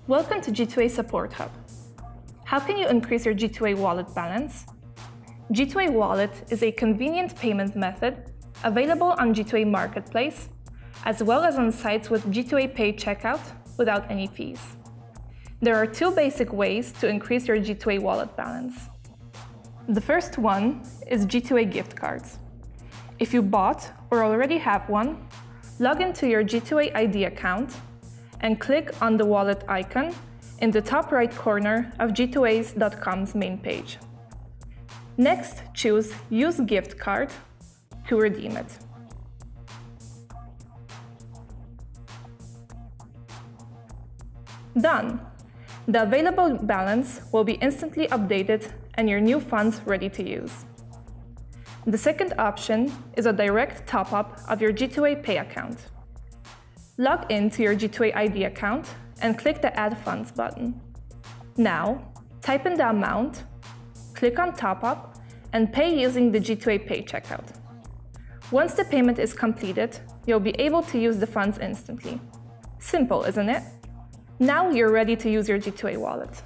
Welcome to G2A Support Hub. How can you increase your G2A Wallet balance? G2A Wallet is a convenient payment method available on G2A Marketplace, as well as on sites with G2A Pay checkout without any fees. There are two basic ways to increase your G2A Wallet balance. The first one is G2A Gift Cards. If you bought or already have one, log into your G2A ID account and click on the wallet icon in the top right corner of G2A's.com's main page. Next, choose Use Gift Card to redeem it. Done! The available balance will be instantly updated and your new funds ready to use. The second option is a direct top-up of your G2A Pay account. Log in to your G2A ID account and click the Add Funds button. Now, type in the amount, click on Top Up, and pay using the G2A Pay checkout. Once the payment is completed, you'll be able to use the funds instantly. Simple, isn't it? Now you're ready to use your G2A wallet.